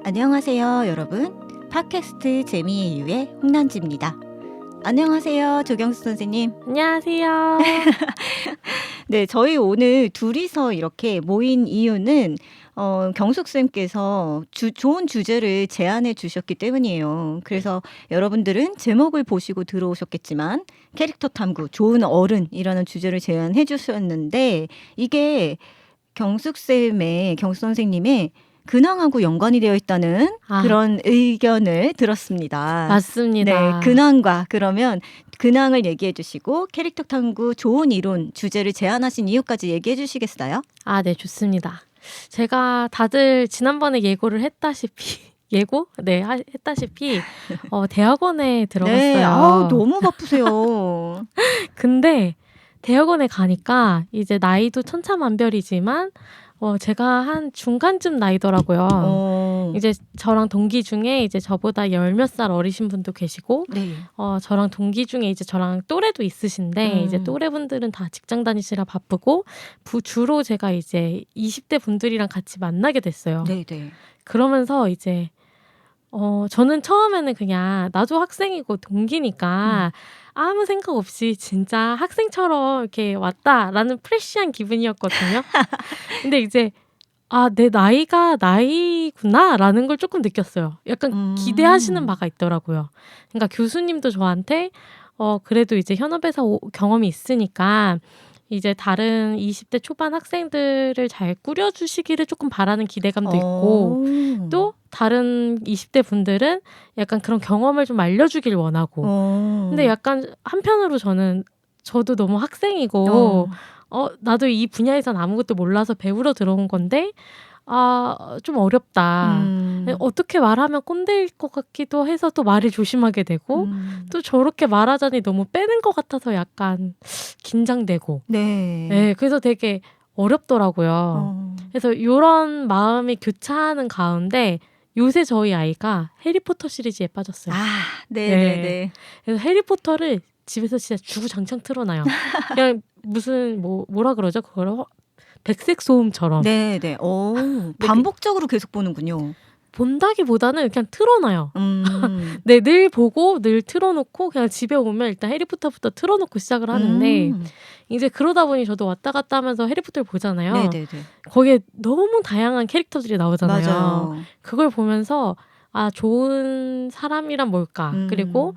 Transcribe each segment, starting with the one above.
안녕하세요, 여러분. 팟캐스트 재미의 이유의 홍난지입니다. 안녕하세요, 조경수 선생님. 안녕하세요. 네, 저희 오늘 둘이서 이렇게 모인 이유는 경숙쌤께서 좋은 주제를 제안해 주셨기 때문이에요. 그래서 여러분들은 제목을 보시고 들어오셨겠지만 캐릭터 탐구, 좋은 어른이라는 주제를 제안해 주셨는데 이게 경숙 선생님의 근황하고 연관이 되어 있다는 그런 의견을 들었습니다. 맞습니다. 네, 근황과 그러면 근황을 얘기해 주시고 캐릭터 탐구 좋은 이론 주제를 제안하신 이유까지 얘기해 주시겠어요? 네, 좋습니다. 제가 다들 지난번에 예고를 했다시피 했다시피 대학원에 들어갔어요. 네, 너무 바쁘세요. 근데 대학원에 가니까 이제 나이도 천차만별이지만 제가 한 중간쯤 나이더라고요. 이제 저랑 동기 중에 이제 저보다 열 몇 살 어리신 분도 계시고, 네. 저랑 동기 중에 이제 저랑 또래도 있으신데, 이제 또래분들은 다 직장 다니시라 바쁘고, 주로 제가 이제 20대 분들이랑 같이 만나게 됐어요. 네, 네. 그러면서 이제 저는 처음에는 그냥 나도 학생이고 동기니까 아무 생각 없이 진짜 학생처럼 이렇게 왔다라는 프레시한 기분이었거든요. 근데 이제 내 나이가 나이구나라는 걸 조금 느꼈어요. 약간 기대하시는 바가 있더라고요. 그러니까 교수님도 저한테 그래도 이제 현업에서 경험이 있으니까 이제 다른 20대 초반 학생들을 잘 꾸려주시기를 조금 바라는 기대감도 있고, 또 다른 20대 분들은 약간 그런 경험을 좀 알려주길 원하고. 근데 약간 한편으로 저도 너무 학생이고 나도 이 분야에선 아무것도 몰라서 배우러 들어온 건데 좀 어렵다. 어떻게 말하면 꼰대일 것 같기도 해서 또 말을 조심하게 되고, 또 저렇게 말하자니 너무 빼는 것 같아서 약간 긴장되고. 네, 그래서 되게 어렵더라고요. 그래서 이런 마음이 교차하는 가운데 요새 저희 아이가 해리포터 시리즈에 빠졌어요. 네. 그래서 해리포터를 집에서 진짜 주구장창 틀어놔요. 그냥 무슨 뭐라 그러죠? 그거를 백색 소음처럼. 네. 반복적으로 계속 보는군요. 본다기보다는 그냥 틀어놔요. 네, 늘 보고 늘 틀어놓고 그냥 집에 오면 일단 해리포터부터 틀어놓고 시작을 하는데 이제 그러다 보니 저도 왔다 갔다 하면서 해리포터를 보잖아요. 네네네. 거기에 너무 다양한 캐릭터들이 나오잖아요. 맞아요. 그걸 보면서 좋은 사람이란 뭘까? 그리고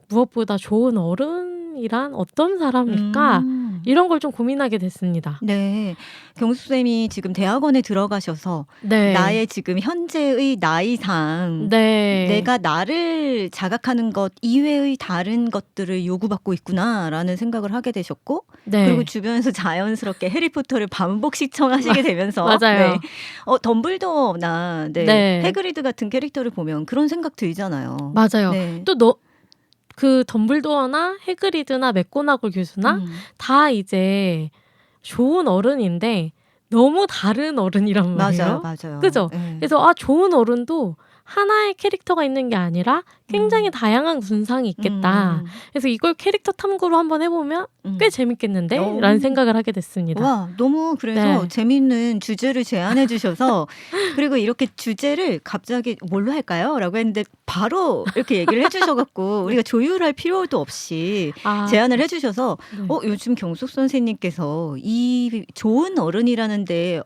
무엇보다 좋은 어른이란 어떤 사람일까? 이런 걸 좀 고민하게 됐습니다. 네. 경수쌤이 지금 대학원에 들어가셔서 나의 지금 현재의 나이상 내가 나를 자각하는 것 이외의 다른 것들을 요구받고 있구나라는 생각을 하게 되셨고, 그리고 주변에서 자연스럽게 해리포터를 반복 시청하시게 되면서 맞아요. 덤블도어나 해그리드 같은 캐릭터를 보면 그런 생각 들잖아요. 맞아요. 또 그 덤블도어나 해그리드나 맥고나골 교수나 다 이제 좋은 어른인데 너무 다른 어른이란 말이에요. 맞아요. 그죠? 그래서 좋은 어른도 하나의 캐릭터가 있는 게 아니라 굉장히 다양한 군상이 있겠다. 그래서 이걸 캐릭터 탐구로 한번 해보면 꽤 재밌겠는데? 라는 생각을 하게 됐습니다. 와, 너무 그래서 재밌는 주제를 제안해 주셔서 그리고 이렇게 주제를 갑자기 뭘로 할까요? 라고 했는데 바로 이렇게 얘기를 해주셔갖고 우리가 조율할 필요도 없이 제안을 해주셔서 요즘 경숙 선생님께서 이 좋은 어른이라는데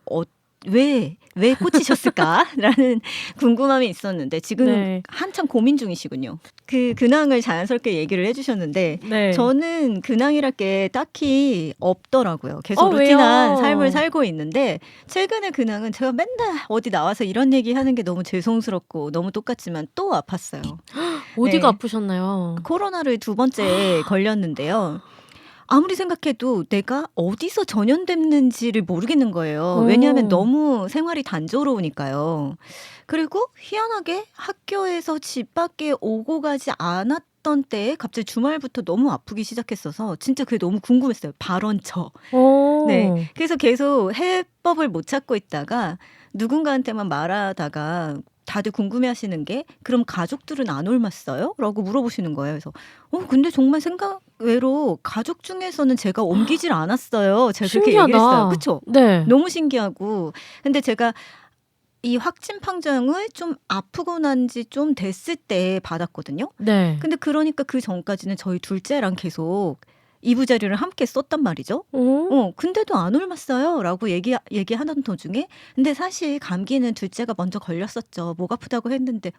왜 꽂히셨을까라는 궁금함이 있었는데 지금 한참 고민 중이시군요. 그 근황을 자연스럽게 얘기를 해주셨는데 저는 근황이랄 게 딱히 없더라고요. 계속 루틴한 삶을 살고 있는데 최근의 근황은 제가 맨날 어디 나와서 이런 얘기하는 게 너무 죄송스럽고 너무 똑같지만 또 아팠어요. 어디가 아프셨나요? 코로나를 2번째 걸렸는데요. 아무리 생각해도 내가 어디서 전염됐는지를 모르겠는 거예요. 왜냐하면 너무 생활이 단조로우니까요. 그리고 희한하게 학교에서 집 밖에 오고 가지 않았던 때에 갑자기 주말부터 너무 아프기 시작했어서 진짜 그게 너무 궁금했어요. 발원처. 그래서 계속 해법을 못 찾고 있다가 누군가한테만 말하다가 다들 궁금해하시는 게 그럼 가족들은 안 옮았어요? 라고 물어보시는 거예요. 그래서 근데 정말 생각 외로 가족 중에서는 제가 옮기질 않았어요. 제가 그렇게 얘기를 했어요. 그렇죠? 너무 신기하고. 근데 제가 이 확진 판정을 좀 아프고 난 지 좀 됐을 때 받았거든요. 네. 근데 그러니까 그 전까지는 저희 둘째랑 계속 이부자리를 함께 썼단 말이죠. 근데도 안 옮았어요라고 얘기하는 도중에 근데 사실 감기는 둘째가 먼저 걸렸었죠. 목 아프다고 했는데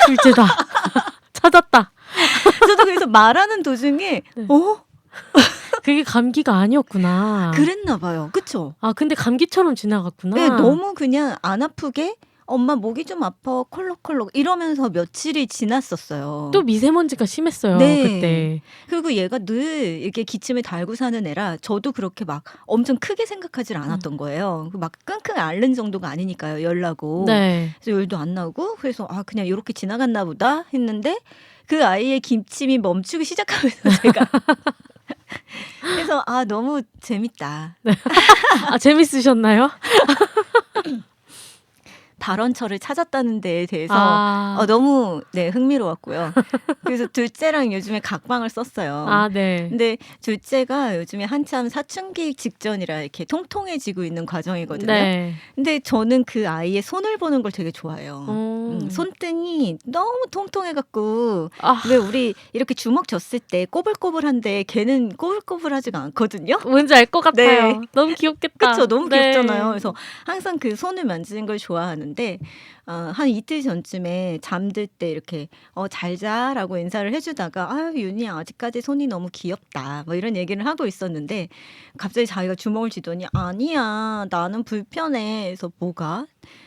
둘째다. 찾았다. 저도 그래서 말하는 도중에 네. 어? 그게 감기가 아니었구나. 그랬나 봐요. 그쵸? 아, 근데 감기처럼 지나갔구나. 네, 너무 그냥 안 아프게 엄마 목이 좀 아파 콜록콜록 이러면서 며칠이 지났었어요. 또 미세먼지가 심했어요. 네. 그때. 그리고 얘가 늘 이렇게 기침을 달고 사는 애라 저도 그렇게 막 엄청 크게 생각하질 않았던 거예요. 막 끙끙 앓는 정도가 아니니까요. 열나고. 네. 그래서 열도 안 나고 그래서 그냥 이렇게 지나갔나 보다 했는데 그 아이의 기침이 멈추기 시작하면서 제가 그래서 너무 재밌다. 아, 재밌으셨나요? 발언처를 찾았다는 데에 대해서 너무 흥미로웠고요. 그래서 둘째랑 요즘에 각방을 썼어요. 아, 네. 근데 둘째가 요즘에 한참 사춘기 직전이라 이렇게 통통해지고 있는 과정이거든요. 네. 근데 저는 그 아이의 손을 보는 걸 되게 좋아해요. 손등이 너무 통통해갖고 왜 우리 이렇게 주먹 줬을 때 꼬불꼬불한데 걔는 꼬불꼬불하지가 않거든요. 뭔지 알 것 같아요. 네. 너무 귀엽겠다. 그렇죠. 너무 네. 귀엽잖아요. 그래서 항상 그 손을 만지는 걸 좋아하는데 한 이틀 전쯤에 잠들 때 이렇게 잘 자라고 인사를 해주다가 윤희야 아직까지 손이 너무 귀엽다 뭐 이런 얘기를 하고 있었는데 갑자기 자기가 주먹을 쥐더니 아니야 나는 불편해. 그래서 뭐가?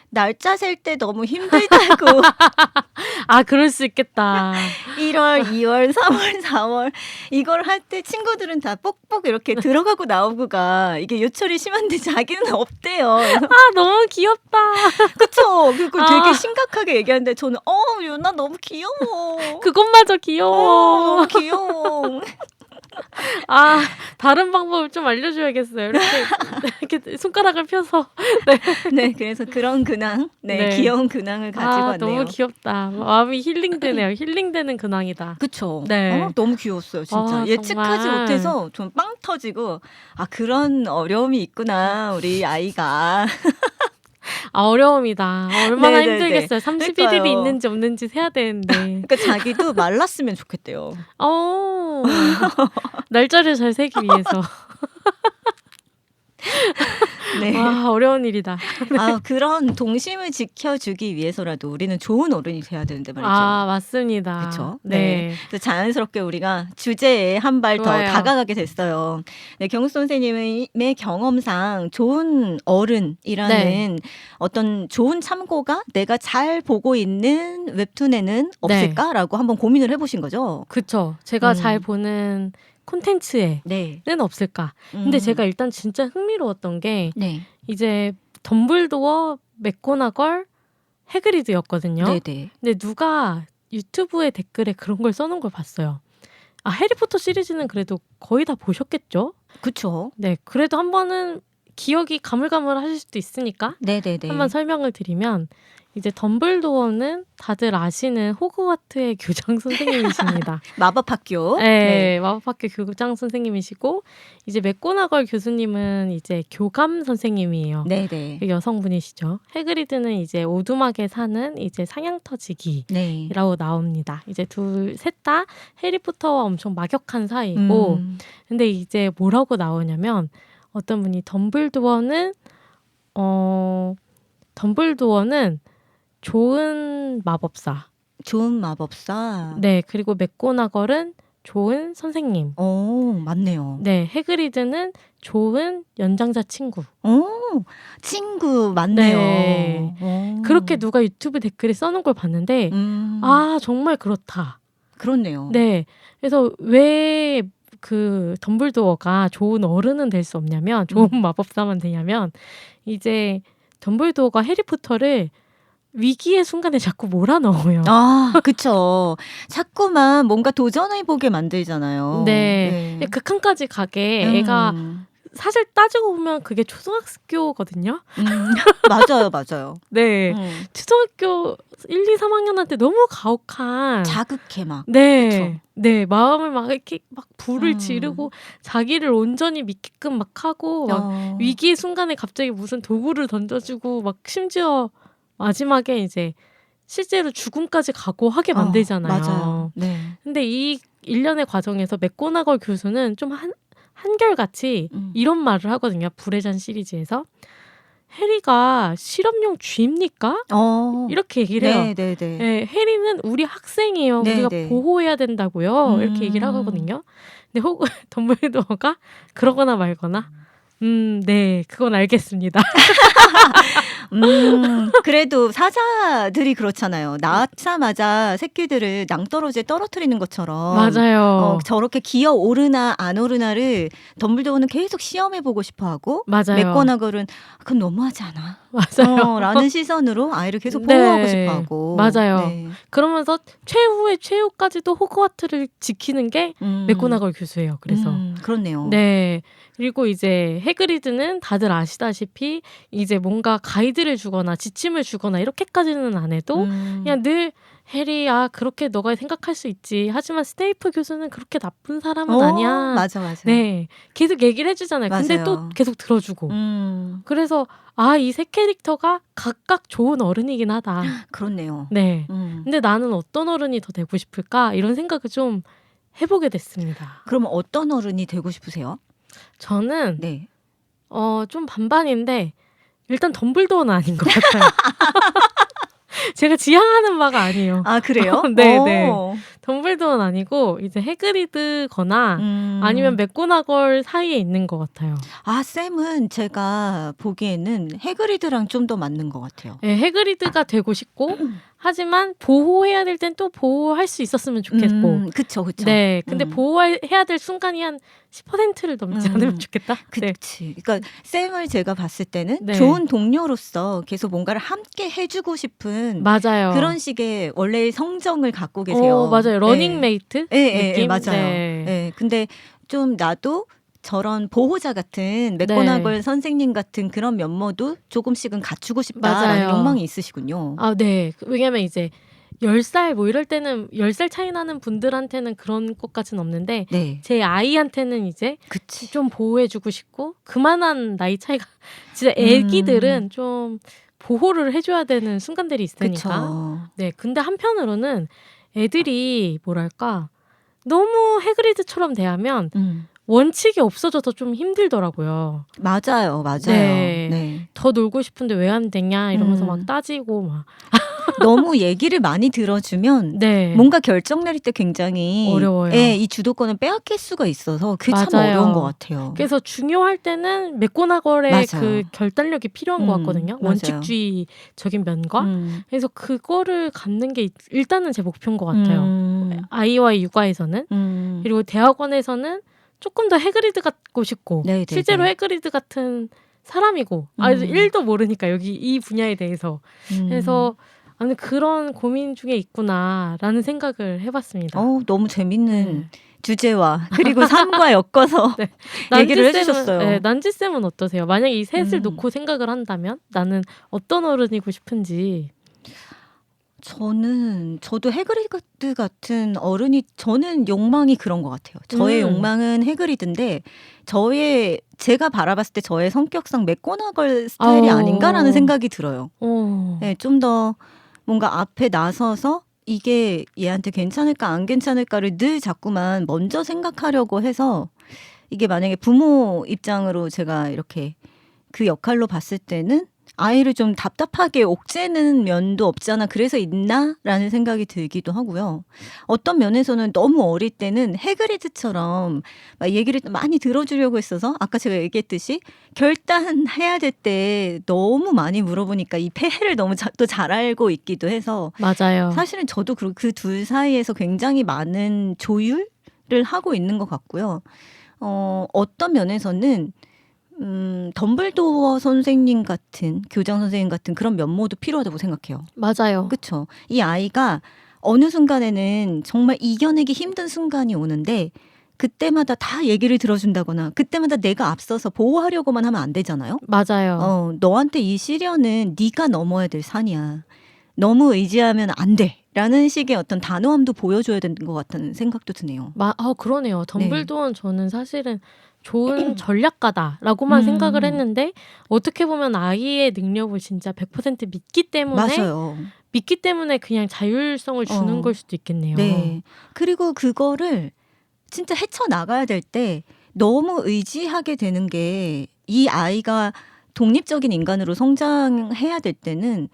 날짜 셀 때 너무 힘들다고. 아, 그럴 수 있겠다. 1월, 2월, 3월, 4월 이걸 할 때 친구들은 다 뽁뽁 이렇게 들어가고 나오고가 이게 요철이 심한데 자기는 없대요. 그래서 아, 너무 귀엽다. 그쵸? 그리고 되게 심각하게 얘기하는데 저는 유나 너무 귀여워. 그것마저 귀여워. 너무 귀여워. 아, 다른 방법을 좀 알려줘야겠어요. 이렇게 손가락을 펴서. 네, 그래서 그런 근황, 네. 귀여운 근황을 가지고 왔네요. 너무 귀엽다. 마음이 힐링되네요. 힐링되는 근황이다. 그쵸? 네. 너무 귀여웠어요, 진짜. 예측하지 정말. 못해서 좀 빵 터지고 그런 어려움이 있구나, 우리 아이가. 어려움이다. 얼마나 네네네. 힘들겠어요. 31일이 그러니까요. 있는지 없는지 세야 되는데. 그러니까 자기도 말랐으면 좋겠대요. 날짜를 잘 세기 위해서. 네. 와, 어려운 일이다. 그런 동심을 지켜주기 위해서라도 우리는 좋은 어른이 돼야 되는데 말이죠. 맞습니다. 그렇죠. 네. 그래서 자연스럽게 우리가 주제에 한 발 더 좋아요. 다가가게 됐어요. 네, 경수 선생님의 경험상 좋은 어른이라는 네. 어떤 좋은 참고가 내가 잘 보고 있는 웹툰에는 없을까라고 한번 고민을 해보신 거죠. 그쵸. 제가 잘 보는 콘텐츠에는 네. 없을까. 근데 제가 일단 진짜 흥미로웠던 게 네. 이제 덤블도어, 맥고나걸, 해그리드였거든요. 네네. 근데 누가 유튜브에 댓글에 그런 걸 써놓은 걸 봤어요. 해리포터 시리즈는 그래도 거의 다 보셨겠죠? 그쵸. 네, 그래도 한 번은 기억이 가물가물하실 수도 있으니까 네네네. 한번 설명을 드리면 이제 덤블도어는 다들 아시는 호그와트의 교장 선생님이십니다. 마법학교. 네, 마법학교 교장 선생님이시고 이제 맥고나걸 교수님은 이제 교감 선생님이에요. 네네. 여성분이시죠. 해그리드는 이제 오두막에 사는 이제 상향터지기라고 네. 나옵니다. 이제 셋 다 해리포터와 엄청 막역한 사이고 근데 이제 뭐라고 나오냐면 어떤 분이 덤블도어는 좋은 마법사. 좋은 마법사. 네, 그리고 맥고나걸은 좋은 선생님. 맞네요. 네, 해그리드는 좋은 연장자 친구. 친구 맞네요. 네. 그렇게 누가 유튜브 댓글에 써놓은 걸 봤는데 정말 그렇다. 그렇네요. 네, 그래서 왜 그 덤블도어가 좋은 어른은 될 수 없냐면 좋은 마법사만 되냐면 이제 덤블도어가 해리포터를 위기의 순간에 자꾸 몰아넣어요. 그쵸. 자꾸만 뭔가 도전해보게 만들잖아요. 네. 극한까지 가게 애가 사실 따지고 보면 그게 초등학교거든요. 맞아요, 맞아요. 네. 초등학교 1, 2, 3학년한테 너무 가혹한 자극해 막. 네. 그쵸? 네. 마음을 막 이렇게 막 불을 음. 지르고 자기를 온전히 믿게끔 막 하고 막 위기의 순간에 갑자기 무슨 도구를 던져주고 막 심지어 마지막에 이제 실제로 죽음까지 각오하게 만들잖아요. 맞아요. 네. 근데 이 일련의 과정에서 맥고나걸 교수는 좀 한결같이 이런 말을 하거든요. 불의 잔 시리즈에서. 해리가 실험용 쥐입니까? 이렇게 얘기를 해요. 네. 네, 해리는 우리 학생이에요. 네, 우리가 네. 보호해야 된다고요. 이렇게 얘기를 하거든요. 근데 혹은 덤블도어가 그러거나 말거나 네, 그건 알겠습니다. 그래도 사자들이 그렇잖아요. 낳자마자 새끼들을 낭떠러지에 떨어뜨리는 것처럼. 맞아요. 저렇게 기어 오르나 안 오르나를 덤블도어는 계속 시험해보고 싶어하고 맞아요. 맥고나걸은 그건 너무하지 않아? 맞아요. 라는 시선으로 아이를 계속 네. 보호하고 싶어하고. 맞아요. 네. 그러면서 최후의 최후까지도 호그와트를 지키는 게 맥고나걸 교수예요. 그래서 그렇네요. 네. 그리고 이제 해그리드는 다들 아시다시피 이제 뭔가 가이드를 주거나 지침을 주거나 이렇게까지는 안 해도 그냥 늘 해리야 그렇게 너가 생각할 수 있지. 하지만 스네이프 교수는 그렇게 나쁜 사람은 아니야. 맞아. 네. 계속 얘기를 해주잖아요. 근데 또 맞아요. 계속 들어주고. 그래서 이 세 캐릭터가 각각 좋은 어른이긴 하다. 그렇네요. 네. 근데 나는 어떤 어른이 더 되고 싶을까? 이런 생각을 좀 해보게 됐습니다. 그러면 어떤 어른이 되고 싶으세요? 저는 네. 좀 반반인데 일단 덤블도어는 아닌 것 같아요. 제가 지향하는 바가 아니에요. 아, 그래요? 네. 덤블도어는 아니고 이제 해그리드거나 아니면 맥고나걸 사이에 있는 것 같아요. 쌤은 제가 보기에는 해그리드랑 좀 더 맞는 것 같아요. 네, 해그리드가 되고 싶고 하지만 보호해야 될 땐 또 보호할 수 있었으면 좋겠고. 그쵸. 네, 근데 보호해야 될 순간이 한 10%를 넘지 않으면 좋겠다. 그치. 그러니까 쌤을 제가 봤을 때는 네. 좋은 동료로서 계속 뭔가를 함께 해주고 싶은 맞아요. 그런 식의 원래의 성정을 갖고 계세요. 맞아요. 러닝메이트 느낌? 맞아요. 네. 네. 근데 좀 나도 저런 보호자 같은 맥고나걸 선생님 같은 그런 면모도 조금씩은 갖추고 싶다라는 맞아요. 욕망이 있으시군요. 네. 왜냐면 이제 10살 뭐 이럴 때는 10살 차이 나는 분들한테는 그런 것까지는 없는데 네. 제 아이한테는 이제 그치. 좀 보호해주고 싶고 그만한 나이 차이가 진짜 애기들은 좀 보호를 해줘야 되는 순간들이 있으니까. 그쵸. 네. 근데 한편으로는 애들이 뭐랄까 너무 해그리드처럼 대하면 원칙이 없어져서 좀 힘들더라고요. 맞아요. 네. 네. 더 놀고 싶은데 왜 안 되냐 이러면서 막 따지고 막. 너무 얘기를 많이 들어주면 네. 뭔가 결정 내릴 때 굉장히 어려워요. 이 주도권을 빼앗길 수가 있어서 그게 참 맞아요. 어려운 것 같아요. 그래서 중요할 때는 맥고나걸의 맞아요. 그 결단력이 필요한 것 같거든요. 맞아요. 원칙주의적인 면과. 그래서 그거를 갖는 게 일단은 제 목표인 것 같아요. 아이와의 육아에서는. 그리고 대학원에서는 조금 더 해그리드 같고 싶고 네네네. 실제로 해그리드 같은 사람이고 아직 1도 모르니까 여기 이 분야에 대해서. 그래서 그런 고민 중에 있구나라는 생각을 해봤습니다. 너무 재밌는 주제와 그리고 삶과 엮어서 네. 얘기를 해주셨어요. 네, 난지쌤은 어떠세요? 만약에 이 셋을 놓고 생각을 한다면 나는 어떤 어른이고 싶은지. 저도 해그리드 같은 어른이 저는 욕망이 그런 것 같아요. 저의 욕망은 해그리드인데 제가 바라봤을 때 저의 성격상 맥고나걸 스타일이 아닌가라는 생각이 들어요. 네, 좀 더 뭔가 앞에 나서서 이게 얘한테 괜찮을까 안 괜찮을까를 늘 자꾸만 먼저 생각하려고 해서 이게 만약에 부모 입장으로 제가 이렇게 그 역할로 봤을 때는 아이를 좀 답답하게 옥죄는 면도 없잖아. 그래서 있나라는 생각이 들기도 하고요. 어떤 면에서는 너무 어릴 때는 해그리드처럼 막 얘기를 많이 들어주려고 했어서 아까 제가 얘기했듯이 결단해야 될 때 너무 많이 물어보니까 이 폐해를 너무 또 잘 알고 있기도 해서 맞아요. 사실은 저도 그 둘 사이에서 굉장히 많은 조율을 하고 있는 것 같고요. 어떤 면에서는 덤블도어 선생님 같은 교장 선생님 같은 그런 면모도 필요하다고 생각해요. 맞아요. 그렇죠. 이 아이가 어느 순간에는 정말 이겨내기 힘든 순간이 오는데 그때마다 다 얘기를 들어준다거나 그때마다 내가 앞서서 보호하려고만 하면 안 되잖아요. 맞아요. 너한테 이 시련은 네가 넘어야 될 산이야. 너무 의지하면 안 돼. 라는 식의 어떤 단호함도 보여줘야 되는 것 같다는 생각도 드네요. 그러네요. 네. 덤블도어는 저는 사실은 좋은 전략가다라고만 생각을 했는데 어떻게 보면 아이의 능력을 진짜 100% 믿기 때문에 그냥 자율성을 주는 어. 걸 수도 있겠네요. 네. 그리고 그거를 진짜 헤쳐나가야 될 때 너무 의지하게 되는 게 이 아이가 독립적인 인간으로 성장해야 될 때는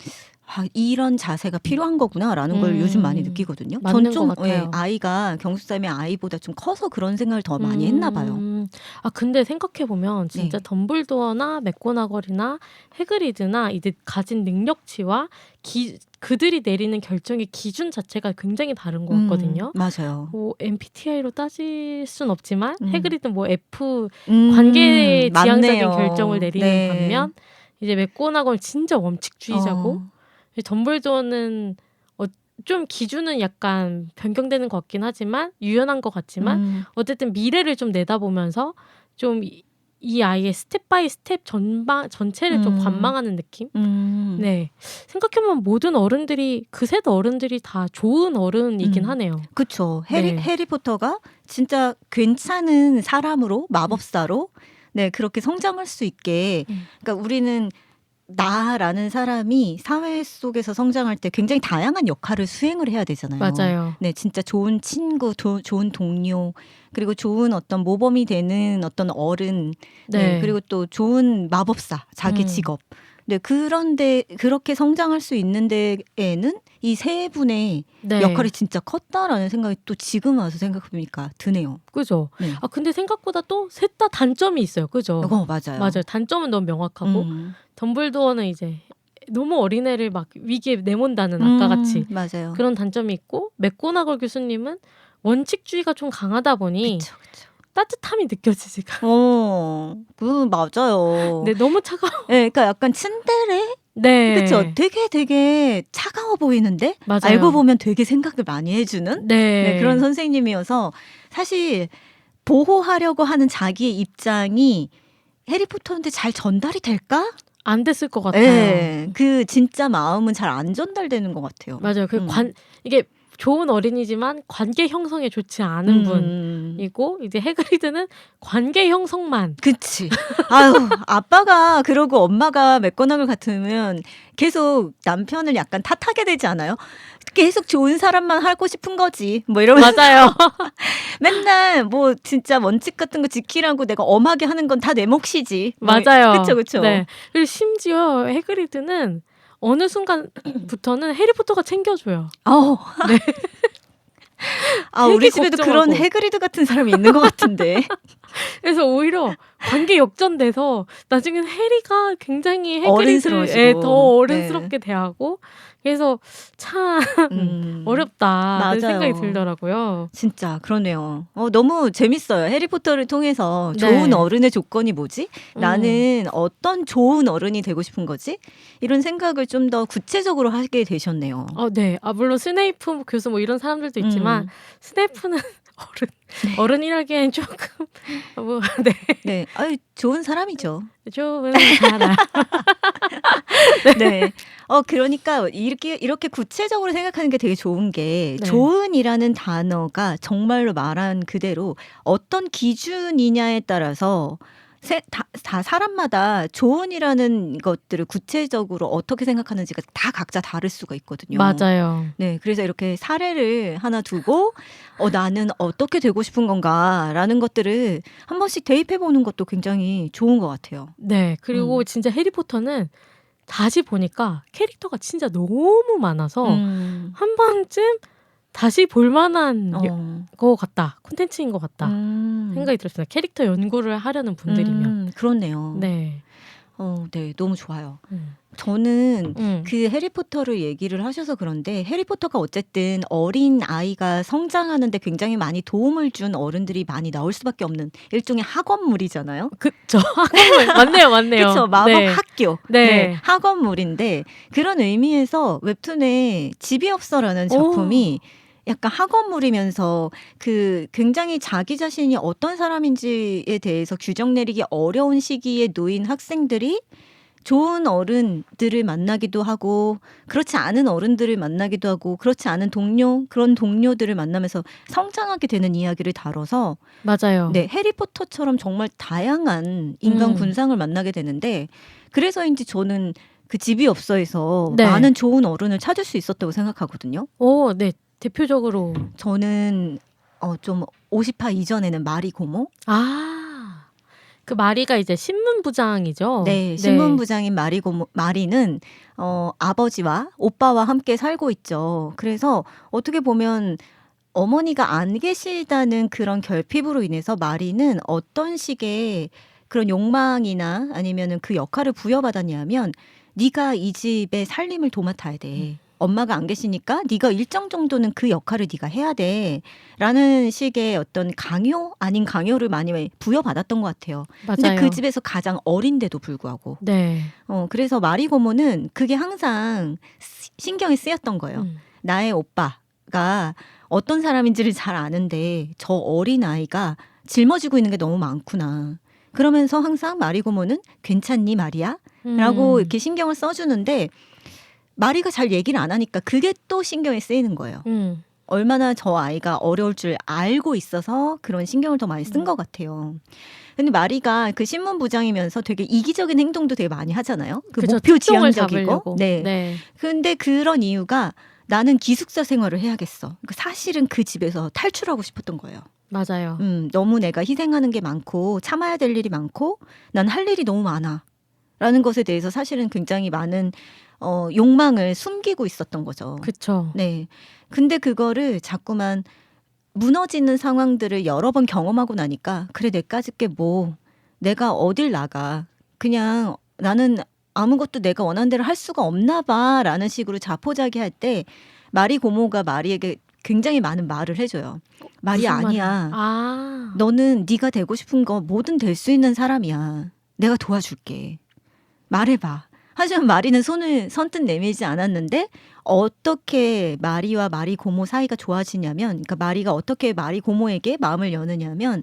이런 자세가 필요한 거구나라는 걸 요즘 많이 느끼거든요. 맞는 전 좀 것 같아요. 아이가 경수쌤의 아이보다 좀 커서 그런 생각을 더 많이 했나 봐요. 근데 생각해보면 진짜 네. 덤블도어나 맥고나걸이나 해그리드나 이제 가진 능력치와 그들이 내리는 결정의 기준 자체가 굉장히 다른 것 같거든요. 맞아요. 뭐 MBTI로 따질 순 없지만 해그리드는 뭐 F 음, 관계 지향적인 맞네요. 결정을 내리는 네. 반면 이제 맥고나걸 진짜 원칙주의자고 덤블도어는 좀 기준은 약간 변경되는 것 같긴 하지만 유연한 것 같지만 어쨌든 미래를 좀 내다보면서 좀 이 아이의 스텝 바이 스텝 전체를 좀 관망하는 느낌? 네. 생각해보면 모든 어른들이 그셋 어른들이 다 좋은 어른이긴 하네요. 그쵸. 네. 해리포터가 진짜 괜찮은 사람으로 마법사로 네 그렇게 성장할 수 있게 그러니까 우리는 나라는 사람이 사회 속에서 성장할 때 굉장히 다양한 역할을 수행을 해야 되잖아요. 맞아요. 네, 진짜 좋은 친구, 좋은 동료, 그리고 좋은 어떤 모범이 되는 어떤 어른, 네, 네. 그리고 또 좋은 마법사, 자기 직업. 네, 그런데 그렇게 성장할 수 있는 데에는 이 세 분의 네. 역할이 진짜 컸다라는 생각이 또 지금 와서 생각해보니까 드네요. 그죠. 네. 근데 생각보다 또 셋 다 단점이 있어요. 그죠. 맞아요. 맞아요. 단점은 너무 명확하고 덤블도어는 이제 너무 어린애를 막 위기에 내몬다는 아까 같이 맞아요. 그런 단점이 있고 맥고나걸 교수님은 원칙주의가 좀 강하다 보니 그쵸. 따뜻함이 느껴지지가. 맞아요. 네, 너무 차가워. 네, 그러니까 약간 츤데레? 네. 그쵸. 되게 차가워 보이는데 맞아요. 알고 보면 되게 생각을 많이 해주는 네. 그런 선생님이어서 사실 보호하려고 하는 자기의 입장이 해리포터한테 잘 전달이 될까? 안 됐을 것 같아요. 네, 그 진짜 마음은 잘 안 전달되는 것 같아요. 맞아요. 이게 좋은 어린이지만 관계 형성에 좋지 않은 분이고 이제 해그리드는 관계 형성만. 그치. 아유, 아빠가 그러고 엄마가 맥고나걸 같으면 계속 남편을 약간 탓하게 되지 않아요? 계속 좋은 사람만 하고 싶은 거지. 뭐 이러면서 맞아요. 맨날 뭐 진짜 원칙 같은 거 지키라고 내가 엄하게 하는 건 다 내 몫이지. 뭐 맞아요. 그쵸. 네. 그리고 심지어 해그리드는 어느 순간부터는 해리포터가 챙겨줘요. 네. 우리 되게 집에도 걱정하고. 그런 해그리드 같은 사람이 있는 것 같은데. 그래서 오히려 관계 역전돼서 나중에는 해리가 굉장히 어른스러워지고. 해그리드에 더 어른스럽게 대하고 그래서 참 어렵다는 맞아요. 생각이 들더라고요. 진짜 그러네요. 너무 재밌어요. 해리포터를 통해서 네. 좋은 어른의 조건이 뭐지? 나는 어떤 좋은 어른이 되고 싶은 거지? 이런 생각을 좀 더 구체적으로 하게 되셨네요. 네. 물론 스네이프 교수 뭐 이런 사람들도 있지만 스네이프는 어른이라기엔 조금 네. 네, 좋은 사람이죠. 좋은 사람. 네. 그러니까 이렇게 구체적으로 생각하는 게 되게 좋은 게 네. 좋은이라는 단어가 정말로 말한 그대로 어떤 기준이냐에 따라서 다 사람마다 좋은이라는 것들을 구체적으로 어떻게 생각하는지가 다 각자 다를 수가 있거든요. 맞아요. 네, 그래서 이렇게 사례를 하나 두고 나는 어떻게 되고 싶은 건가라는 것들을 한 번씩 대입해 보는 것도 굉장히 좋은 것 같아요. 네. 그리고 진짜 해리포터는 다시 보니까 캐릭터가 진짜 너무 많아서 한 번쯤 다시 볼만한 것 같다. 콘텐츠인 것 같다. 생각이 들었어요. 캐릭터 연구를 하려는 분들이면. 그렇네요. 네. 네, 너무 좋아요. 저는 그 해리포터를 얘기를 하셔서 그런데 해리포터가 어쨌든 어린 아이가 성장하는데 굉장히 많이 도움을 준 어른들이 많이 나올 수밖에 없는 일종의 학원물이잖아요. 그쵸. 학원물. 맞네요. 그쵸. 마법 네. 학교. 네. 학원물인데 그런 의미에서 웹툰에 집이 없어라는 작품이 약간 학원물이면서 그 굉장히 자기 자신이 어떤 사람인지에 대해서 규정 내리기 어려운 시기에 놓인 학생들이 좋은 어른들을 만나기도 하고 그렇지 않은 어른들을 만나기도 하고 그렇지 않은 그런 동료들을 만나면서 성장하게 되는 이야기를 다뤄서 맞아요. 네, 해리포터처럼 정말 다양한 인간 음. 군상을 만나게 되는데 그래서인지 저는 그 집이 없어에서 네. 많은 좋은 어른을 찾을 수 있었다고 생각하거든요. 네. 대표적으로. 저는 좀 50화 이전에는 마리 고모? 그 마리가 이제 신문부장이죠. 네, 신문부장인 마리는 아버지와 오빠와 함께 살고 있죠. 그래서 어떻게 보면 어머니가 안 계시다는 그런 결핍으로 인해서 마리는 어떤 식의 그런 욕망이나 아니면은 그 역할을 부여받았냐면 네가 이 집의 살림을 도맡아야 돼. 엄마가 안 계시니까 네가 일정 정도는 그 역할을 네가 해야 돼. 라는 식의 어떤 강요 아닌 강요를 많이 부여받았던 것 같아요. 근데 맞아요. 그 집에서 가장 어린데도 불구하고. 네. 그래서 마리 고모는 그게 항상 신경이 쓰였던 거예요. 음. 나의 오빠가 어떤 사람인지를 잘 아는데 저 어린 아이가 짊어지고 있는 게 너무 많구나. 그러면서 항상 마리 고모는 괜찮니 마리야? 라고 이렇게 신경을 써주는데 마리가 잘 얘기를 안 하니까 그게 또 신경이 쓰이는 거예요. 얼마나 저 아이가 어려울 줄 알고 있어서 그런 신경을 더 많이 쓴 것 같아요. 근데 마리가 그 신문부장이면서 되게 이기적인 행동도 되게 많이 하잖아요. 그 그죠. 목표 특종을 지향적이고. 잡으려고. 네. 네. 근데 그런 이유가 나는 기숙사 생활을 해야겠어. 그러니까 사실은 그 집에서 탈출하고 싶었던 거예요. 맞아요. 너무 내가 희생하는 게 많고 참아야 될 일이 많고 난 할 일이 너무 많아. 라는 것에 대해서 사실은 굉장히 많은 욕망을 숨기고 있었던 거죠. 그쵸. 네. 근데 그거를 자꾸만 무너지는 상황들을 여러 번 경험하고 나니까 그래 내까짓 게 뭐 내가 어딜 나가 그냥 나는 아무것도 내가 원하는 대로 할 수가 없나 봐라는 식으로 자포자기할 때 마리 고모가 마리에게 굉장히 많은 말을 해줘요. 말이 무슨 말을? 아니야. 너는 네가 되고 싶은 거 뭐든 될 수 있는 사람이야. 내가 도와줄게. 말해봐. 하지만 마리는 손을 선뜻 내밀지 않았는데 어떻게 마리와 마리 고모 사이가 좋아지냐면 그러니까 마리가 어떻게 마리 고모에게 마음을 여느냐면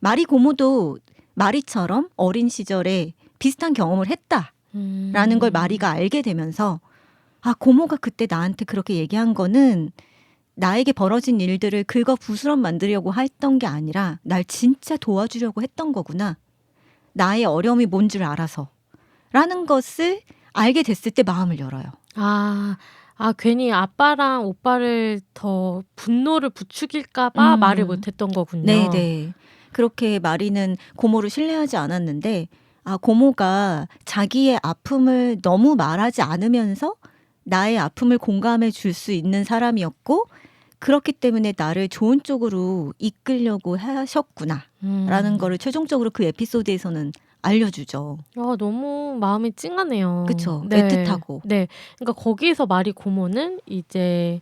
마리 고모도 마리처럼 어린 시절에 비슷한 경험을 했다라는 걸 마리가 알게 되면서 고모가 그때 나한테 그렇게 얘기한 거는 나에게 벌어진 일들을 긁어 부스럼 만들려고 했던 게 아니라 날 진짜 도와주려고 했던 거구나. 나의 어려움이 뭔 줄 알아서. 라는 것을 알게 됐을 때 마음을 열어요. 괜히 아빠랑 오빠를 더 분노를 부추길까 봐 말을 못했던 거군요. 네네. 그렇게 마리는 고모를 신뢰하지 않았는데 고모가 자기의 아픔을 너무 말하지 않으면서 나의 아픔을 공감해 줄 수 있는 사람이었고 그렇기 때문에 나를 좋은 쪽으로 이끌려고 하셨구나 라는 거를 최종적으로 그 에피소드에서는 알려주죠. 너무 마음이 찡하네요. 그쵸. 네. 애틋하고. 네. 그러니까 거기에서 마리 고모는 이제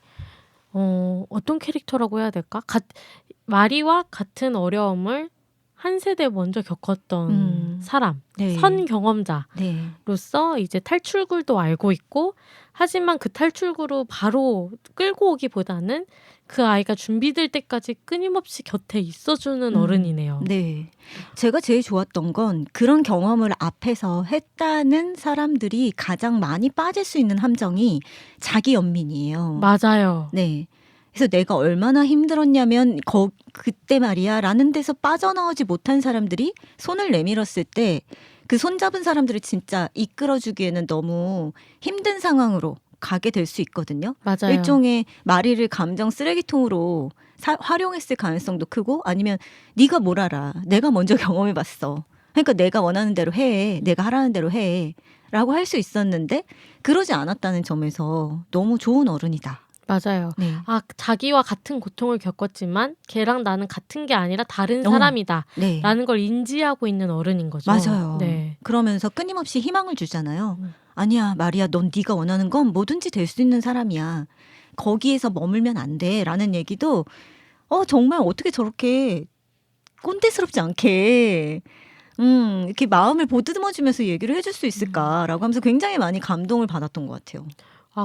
어떤 캐릭터라고 해야 될까? 마리와 같은 어려움을 한 세대 먼저 겪었던 사람, 네. 선 경험자로서 네. 이제 탈출구도 알고 있고 하지만 그 탈출구로 바로 끌고 오기보다는 그 아이가 준비될 때까지 끊임없이 곁에 있어주는 어른이네요. 네. 제가 제일 좋았던 건 그런 경험을 앞에서 했다는 사람들이 가장 많이 빠질 수 있는 함정이 자기 연민이에요. 맞아요. 네. 그래서 내가 얼마나 힘들었냐면 그때 말이야 라는 데서 빠져나오지 못한 사람들이 손을 내밀었을 때 그 손잡은 사람들을 진짜 이끌어주기에는 너무 힘든 상황으로 가게 될 수 있거든요. 맞아요. 일종의 마리를 감정 쓰레기통으로 활용했을 가능성도 크고 아니면 네가 뭘 알아. 내가 먼저 경험해봤어. 그러니까 내가 원하는 대로 해. 내가 하라는 대로 해. 라고 할 수 있었는데 그러지 않았다는 점에서 너무 좋은 어른이다. 맞아요. 네. 자기와 같은 고통을 겪었지만 걔랑 나는 같은 게 아니라 다른 사람이다. 네. 라는 걸 인지하고 있는 어른인 거죠. 맞아요. 네. 그러면서 끊임없이 희망을 주잖아요. 아니야 마리야 넌 네가 원하는 건 뭐든지 될 수 있는 사람이야. 거기에서 머물면 안 돼. 라는 얘기도 정말 어떻게 저렇게 꼰대스럽지 않게 이렇게 마음을 보듬어주면서 얘기를 해줄 수 있을까라고 하면서 굉장히 많이 감동을 받았던 것 같아요.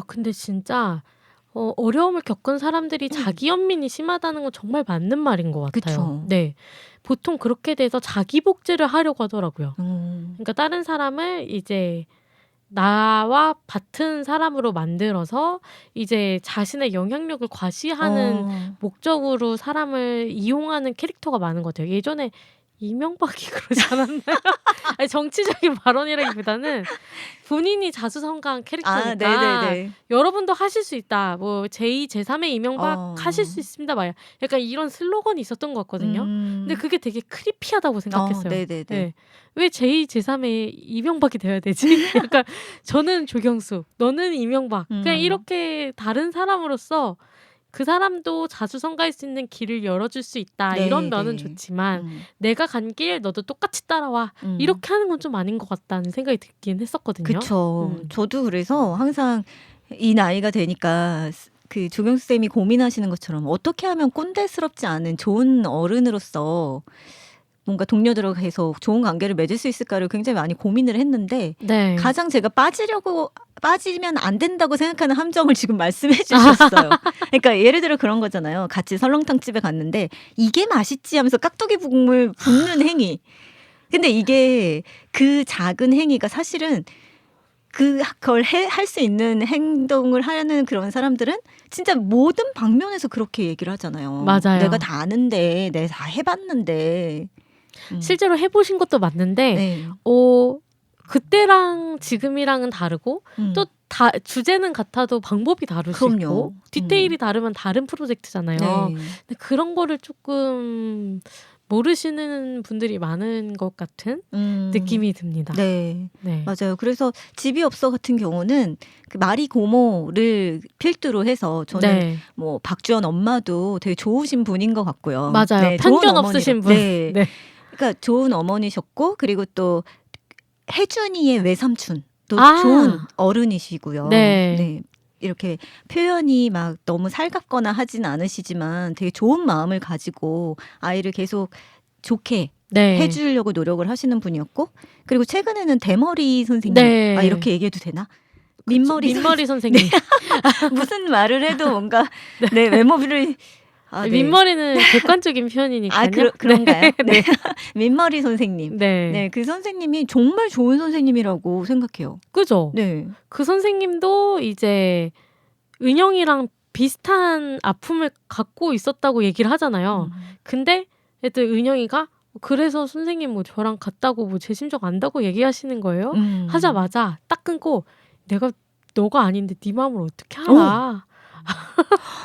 근데 진짜 어려움을 겪은 사람들이 자기 연민이 심하다는 건 정말 맞는 말인 것 같아요. 그쵸. 네. 보통 그렇게 돼서 자기 복제를 하려고 하더라고요. 음. 그러니까 다른 사람을 이제 나와 같은 사람으로 만들어서 이제 자신의 영향력을 과시하는 어. 목적으로 사람을 이용하는 캐릭터가 많은 것 같아요. 예전에 이명박이 그러지 않았나요? 아니, 정치적인 발언이라기보다는 본인이 자수성가한 아, 캐릭터니까 네네네. 여러분도 하실 수 있다. 뭐 제2, 제3의 이명박 하실 수 있습니다. 막 약간 이런 슬로건이 있었던 것 같거든요. 근데 그게 되게 크리피하다고 생각했어요. 네네네. 네. 왜 제2, 제3의 이명박이 되어야 되지? 약간 저는 조경수, 너는 이명박. 그냥 이렇게 다른 사람으로서 그 사람도 자수성가할 수 있는 길을 열어줄 수 있다. 이런 면은 네네. 좋지만 내가 간 길 너도 똑같이 따라와. 이렇게 하는 건 좀 아닌 것 같다는 생각이 들긴 했었거든요. 그쵸. 저도 그래서 항상 이 나이가 되니까 그 조경수 쌤이 고민하시는 것처럼 어떻게 하면 꼰대스럽지 않은 좋은 어른으로서 뭔가 동료들과 계속 좋은 관계를 맺을 수 있을까를 굉장히 많이 고민을 했는데 네. 가장 제가 빠지면 안 된다고 생각하는 함정을 지금 말씀해 주셨어요. 그러니까 예를 들어 그런 거잖아요. 같이 설렁탕 집에 갔는데 이게 맛있지 하면서 깍두기 국물 붓는 행위. 근데 이게 그 작은 행위가 사실은 그걸 할 수 있는 행동을 하는 그런 사람들은 진짜 모든 방면에서 그렇게 얘기를 하잖아요. 맞아요. 내가 다 아는데, 내가 다 해봤는데. 실제로 해보신 것도 맞는데 네. 그때랑 지금이랑은 다르고 또 주제는 같아도 방법이 다를 수 그럼요. 있고 디테일이 다르면 다른 프로젝트잖아요. 네. 근데 그런 거를 조금 모르시는 분들이 많은 것 같은 느낌이 듭니다. 네. 네. 맞아요. 그래서 집이 없어 같은 경우는 그 마리 고모를 필두로 해서 저는 네. 뭐 박주연 엄마도 되게 좋으신 분인 것 같고요. 맞아요. 네, 좋은 편견 어머니로. 없으신 분. 네. 네. 그러니까 좋은 어머니셨고 그리고 또 혜준이의 외삼촌도 아. 좋은 어른이시고요. 네. 네. 이렇게 표현이 막 너무 살갑거나 하진 않으시지만 되게 좋은 마음을 가지고 아이를 계속 좋게 네. 해주려고 노력을 하시는 분이었고 그리고 최근에는 대머리 선생님 네. 이렇게 얘기해도 되나? 민머리 선생님. 무슨 말을 해도 뭔가 네, 외모를 네. 민머리는 객관적인 표현이니까요. 그런가요? 네. 민머리 선생님. 네. 네, 그 선생님이 정말 좋은 선생님이라고 생각해요. 그죠? 네. 그 선생님도 이제 은영이랑 비슷한 아픔을 갖고 있었다고 얘기를 하잖아요. 근데 일단 은영이가 그래서 선생님 뭐 저랑 같다고 뭐 제 심정 안다고 얘기하시는 거예요. 하자마자 딱 끊고 너가 아닌데 네 마음을 어떻게 알아?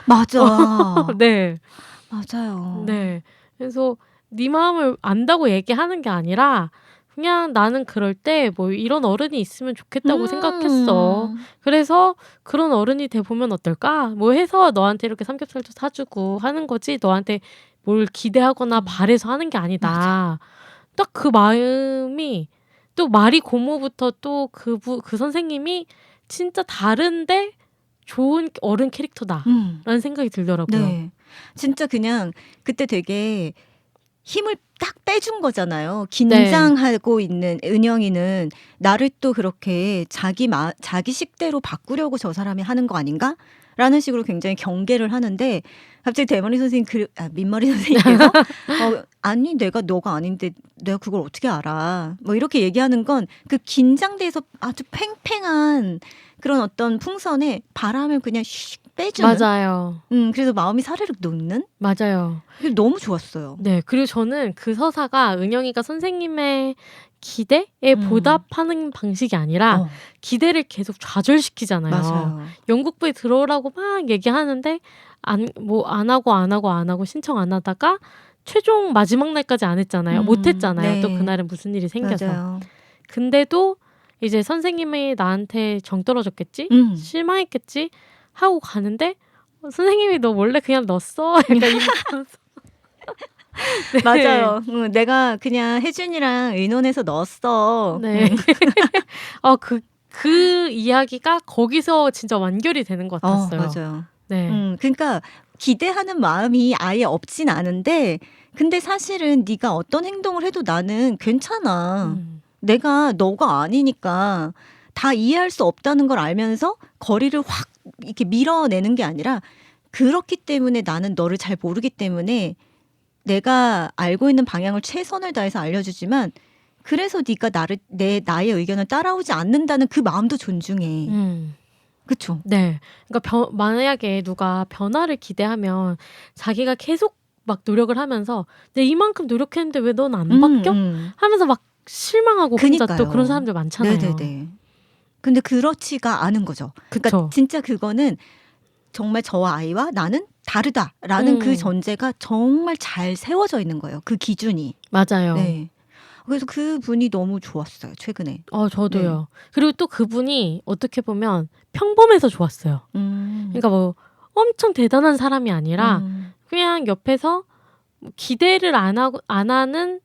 맞아. 네. 맞아요. 네. 그래서 네 마음을 안다고 얘기하는 게 아니라 그냥 나는 그럴 때 뭐 이런 어른이 있으면 좋겠다고 생각했어. 그래서 그런 어른이 돼 보면 어떨까? 뭐 해서 너한테 이렇게 삼겹살도 사주고 하는 거지. 너한테 뭘 기대하거나 바래서 하는 게 아니다. 딱 그 마음이 또 마리 고모부터 또 그 선생님이 진짜 다른데 좋은 어른 캐릭터다라는 생각이 들더라고요. 네. 진짜 그냥 그때 되게 힘을 딱 빼준 거잖아요. 긴장하고 있는 은영이는 나를 또 그렇게 자기 식대로 바꾸려고 저 사람이 하는 거 아닌가? 라는 식으로 굉장히 경계를 하는데 갑자기 대머리 선생님 민머리 선생님께서 아니 너가 아닌데 내가 그걸 어떻게 알아? 뭐 이렇게 얘기하는 건 그 긴장돼서 아주 팽팽한 그런 어떤 풍선에 바람을 그냥 슉 빼주는. 맞아요. 그래서 마음이 사르륵 녹는. 맞아요. 그게 너무 좋았어요. 네, 그리고 저는 그 서사가 은영이가 선생님의 기대에 보답하는 방식이 아니라 기대를 계속 좌절시키잖아요. 맞아요. 영국부에 들어오라고 막 얘기하는데 안 하고 신청 안 하다가 최종 마지막 날까지 안 했잖아요. 못 했잖아요. 네. 또 그날은 무슨 일이 생겨서. 맞아요. 근데도 이제 선생님이 나한테 정 떨어졌겠지? 실망했겠지? 하고 가는데 선생님이 너 원래 그냥 넣었어? 약간 이러면서. 네. 맞아요. 내가 그냥 혜준이랑 의논해서 넣었어. 네. 그 이야기가 거기서 진짜 완결이 되는 것 같았어요. 맞아요. 네. 그러니까 기대하는 마음이 아예 없진 않은데 근데 사실은 네가 어떤 행동을 해도 나는 괜찮아. 너가 아니니까 다 이해할 수 없다는 걸 알면서 거리를 확 이렇게 밀어내는 게 아니라 그렇기 때문에 나는 너를 잘 모르기 때문에 내가 알고 있는 방향을 최선을 다해서 알려주지만 그래서 네가 나의 의견을 따라오지 않는다는 그 마음도 존중해. 그쵸? 네. 그러니까 만약에 누가 변화를 기대하면 자기가 계속 막 노력을 하면서 내 이만큼 노력했는데 왜 넌 안 바뀌어? 하면서 막 실망하고 혼자 또 그니까요. 그런 사람들 많잖아요. 네네네. 근데 그렇지가 않은 거죠. 그러니까 그쵸. 진짜 그거는 정말 저 아이와 나는 다르다라는 그 전제가 정말 잘 세워져 있는 거예요. 그 기준이. 맞아요. 네. 그래서 그분이 너무 좋았어요. 최근에. 저도요. 그리고 또 그분이 어떻게 보면 평범해서 좋았어요. 그러니까 뭐 엄청 대단한 사람이 아니라 그냥 옆에서 기대를 안 하는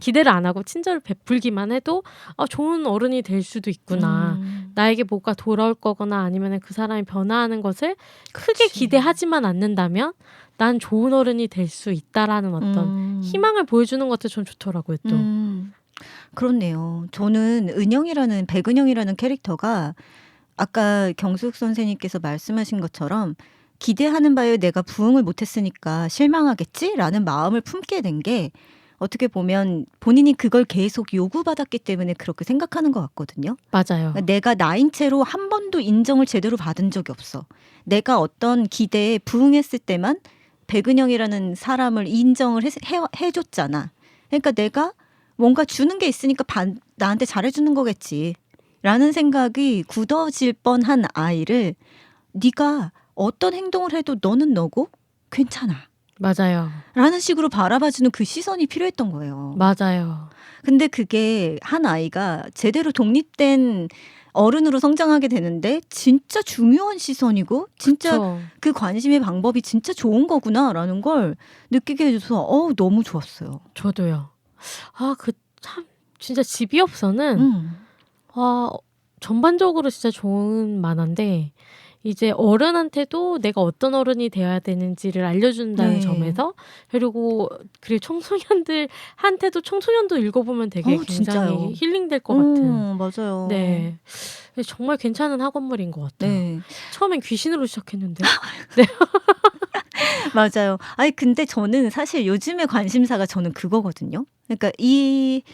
기대를 안 하고 친절을 베풀기만 해도 좋은 어른이 될 수도 있구나. 나에게 뭐가 돌아올 거거나 아니면 그 사람이 변화하는 것을 크게 그치. 기대하지만 않는다면 난 좋은 어른이 될 수 있다라는 어떤 희망을 보여주는 것도 전 좋더라고요. 또. 그렇네요. 저는 백은영이라는 캐릭터가 아까 경숙 선생님께서 말씀하신 것처럼 기대하는 바에 내가 부응을 못했으니까 실망하겠지라는 마음을 품게 된 게 어떻게 보면 본인이 그걸 계속 요구받았기 때문에 그렇게 생각하는 것 같거든요. 맞아요. 내가 나인 채로 한 번도 인정을 제대로 받은 적이 없어. 내가 어떤 기대에 부응했을 때만 백은영이라는 사람을 인정을 해줬잖아. 그러니까 내가 뭔가 주는 게 있으니까 나한테 잘해주는 거겠지. 라는 생각이 굳어질 뻔한 아이를 네가 어떤 행동을 해도 너는 너고 괜찮아. 맞아요. 라는 식으로 바라봐주는 그 시선이 필요했던 거예요. 맞아요. 근데 그게 한 아이가 제대로 독립된 어른으로 성장하게 되는데 진짜 중요한 시선이고 진짜 그쵸. 그 관심의 방법이 진짜 좋은 거구나라는 걸 느끼게 해줘서 너무 좋았어요. 저도요. 참 진짜 집이 없어는 전반적으로 진짜 좋은 만화인데 이제 어른한테도 내가 어떤 어른이 되어야 되는지를 알려준다는 네. 점에서 그리고 청소년들한테도 청소년도 읽어보면 되게 굉장히 진짜요. 힐링될 것 같은. 맞아요. 네, 정말 괜찮은 학원물인 것 같아요. 네. 처음엔 귀신으로 시작했는데. 맞아요. 아니 근데 저는 사실 요즘의 관심사가 저는 그거거든요. 그러니까 이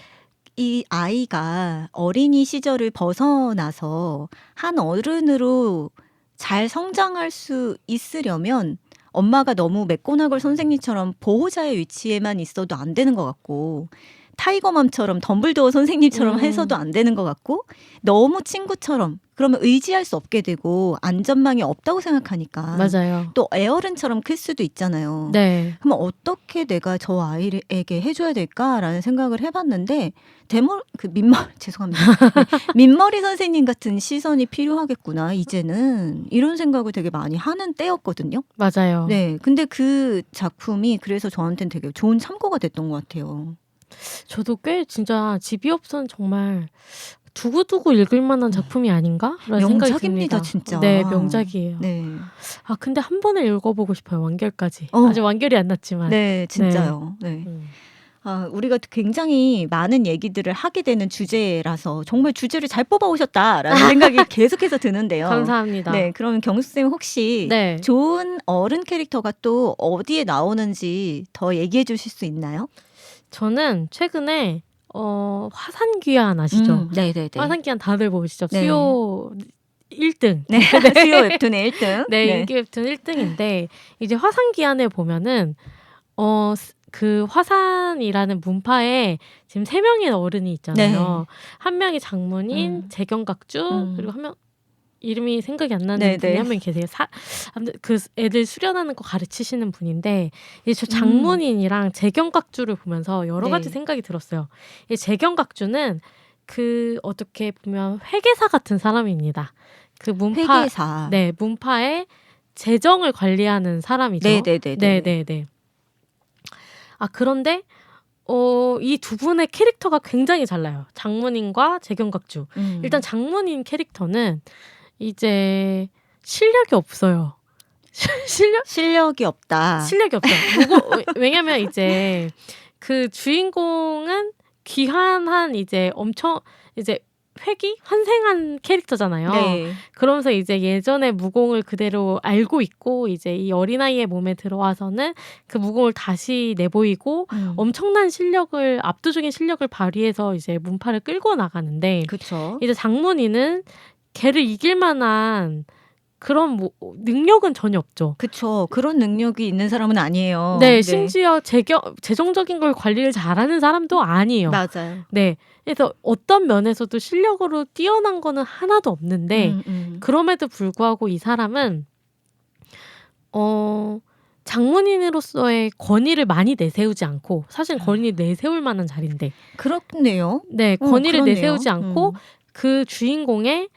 아이가 어린이 시절을 벗어나서 한 어른으로 잘 성장할 수 있으려면 엄마가 너무 맥고나걸 선생님처럼 보호자의 위치에만 있어도 안 되는 것 같고 타이거맘처럼 덤블도어 선생님처럼 해서도 안 되는 것 같고 너무 친구처럼 그러면 의지할 수 없게 되고 안전망이 없다고 생각하니까 맞아요. 또 애어른처럼 클 수도 있잖아요. 네. 그럼 어떻게 내가 저 아이에게 해줘야 될까라는 생각을 해봤는데 죄송합니다. 민머리 선생님 같은 시선이 필요하겠구나 이제는 이런 생각을 되게 많이 하는 때였거든요. 맞아요. 네, 근데 그 작품이 그래서 저한테는 되게 좋은 참고가 됐던 것 같아요. 저도 꽤 진짜 집이 없어는 정말 두고두고 읽을 만한 작품이 아닌가라는 생각이 명작입니다, 듭니다. 진짜. 네, 명작이에요. 네, 근데 한 번에 읽어보고 싶어요. 완결까지. 어. 아직 완결이 안 났지만. 네, 진짜요. 네. 우리가 굉장히 많은 얘기들을 하게 되는 주제라서 정말 주제를 잘 뽑아오셨다라는 생각이 계속해서 드는데요. 감사합니다. 네, 그러면 경수쌤 혹시 네. 좋은 어른 캐릭터가 또 어디에 나오는지 더 얘기해 주실 수 있나요? 저는 최근에 화산귀환 아시죠? 네네네. 화산귀환 다들 보시죠? 네. 수요 1등. 네, 수요 웹툰의 1등. 네, 인기 웹툰 1등인데 이제 화산귀환에 보면은 그 화산이라는 문파에 지금 3명의 어른이 있잖아요. 한 명이 장문인, 재경각주, 그리고 한 명 이름이 생각이 안 나는 네네. 분이 한 명 계세요. 아무튼 그 애들 수련하는 거 가르치시는 분인데 이제 저 장문인이랑 재경각주를 보면서 여러 가지 네. 생각이 들었어요. 이 재경각주는 그 어떻게 보면 회계사 같은 사람입니다. 그 회계사. 네, 문파의 재정을 관리하는 사람이죠. 네네네네. 네네네. 그런데 이 두 분의 캐릭터가 굉장히 달라요. 장문인과 재경각주. 일단 장문인 캐릭터는 이제 실력이 없어요. 실력이 없다. 실력이 없어요. 왜냐면 이제 그 주인공은 귀환한 이제 엄청 이제 회귀? 환생한 캐릭터잖아요. 네. 그러면서 이제 예전의 무공을 그대로 알고 있고 이제 이 어린아이의 몸에 들어와서는 그 무공을 다시 내보이고 엄청난 실력을 압도적인 실력을 발휘해서 이제 문파를 끌고 나가는데 그쵸. 이제 장문희는 걔를 이길 만한 그런 능력은 전혀 없죠. 그쵸. 그런 능력이 있는 사람은 아니에요. 네, 심지어 재정적인 걸 관리를 잘하는 사람도 아니에요. 맞아요. 네, 그래서 어떤 면에서도 실력으로 뛰어난 거는 하나도 없는데 그럼에도 불구하고 이 사람은 장문인으로서의 권위를 많이 내세우지 않고 사실 권위 내세울 만한 자리인데 그렇네요. 네, 권위를 그렇네요. 내세우지 않고 그 주인공의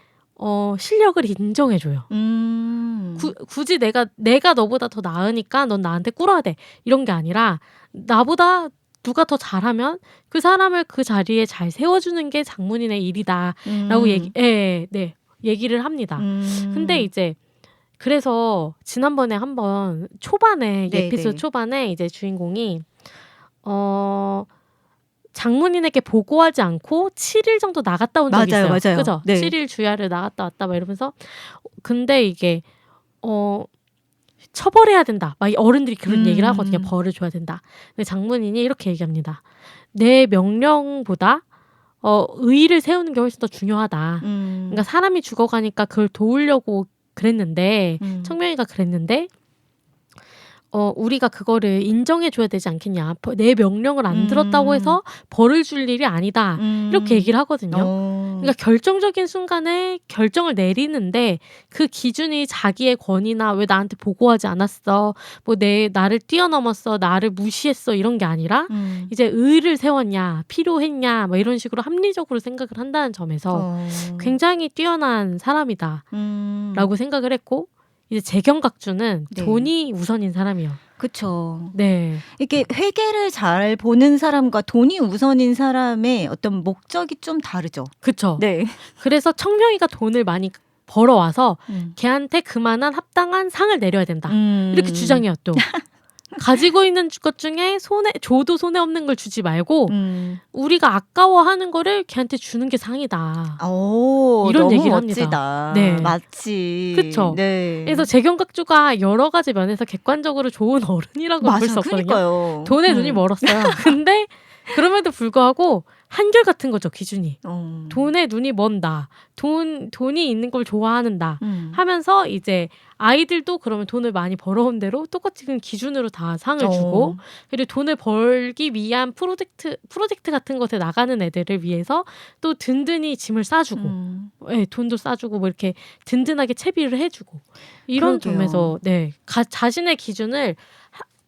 실력을 인정해줘요. 굳이 내가 너보다 더 나으니까 넌 나한테 꿇어야 돼. 이런 게 아니라 나보다 누가 더 잘하면 그 사람을 그 자리에 잘 세워주는 게 장문인의 일이다. 라고 얘기를 합니다. 근데 이제 그래서 지난번에 한번 초반에 에피소드 초반에 이제 주인공이 장문인에게 보고하지 않고 7일 정도 나갔다 온 적이 있어요. 맞아요. 그죠? 네. 7일 주야를 나갔다 왔다 막 이러면서 근데 이게 처벌해야 된다. 막 어른들이 그런 얘기를 하거든요. 벌을 줘야 된다. 근데 장문인이 이렇게 얘기합니다. 내 명령보다 의의를 세우는 게 훨씬 더 중요하다. 그러니까 사람이 죽어가니까 그걸 도우려고 그랬는데 청명이가 그랬는데 우리가 그거를 인정해줘야 되지 않겠냐. 내 명령을 안 들었다고 해서 벌을 줄 일이 아니다. 이렇게 얘기를 하거든요. 그러니까 결정적인 순간에 결정을 내리는데 그 기준이 자기의 권위나 왜 나한테 보고하지 않았어. 뭐 나를 뛰어넘었어. 나를 무시했어. 이런 게 아니라 이제 의를 세웠냐. 필요했냐. 뭐 이런 식으로 합리적으로 생각을 한다는 점에서 굉장히 뛰어난 사람이다. 라고 생각을 했고 이제 재경각주는 돈이 우선인 사람이요. 그렇죠. 네. 이렇게 회계를 잘 보는 사람과 돈이 우선인 사람의 어떤 목적이 좀 다르죠. 그렇죠. 네. 그래서 청명이가 돈을 많이 벌어와서 걔한테 그만한 합당한 상을 내려야 된다. 이렇게 주장해요 또. 가지고 있는 것 중에 줘도 손해 없는 걸 주지 말고 우리가 아까워하는 거를 걔한테 주는 게 상이다. 이런 너무 얘기를 멋지다. 합니다. 네. 맞지. 그쵸. 네. 그래서 재경각주가 여러 가지 면에서 객관적으로 좋은 어른이라고 볼 수 없거든요. 그러니까요. 돈에 눈이 멀었어요. 근데 그럼에도 불구하고 한결같은 거죠, 기준이. 돈에 눈이 먼다. 돈이 있는 걸 좋아하는 다. 하면서 이제 아이들도 그러면 돈을 많이 벌어온 대로 똑같이 그 기준으로 다 상을 주고 그리고 돈을 벌기 위한 프로젝트 같은 것에 나가는 애들을 위해서 또 든든히 짐을 싸주고 네, 돈도 싸주고 뭐 이렇게 든든하게 채비를 해주고 이런 그러게요. 점에서 자신의 기준을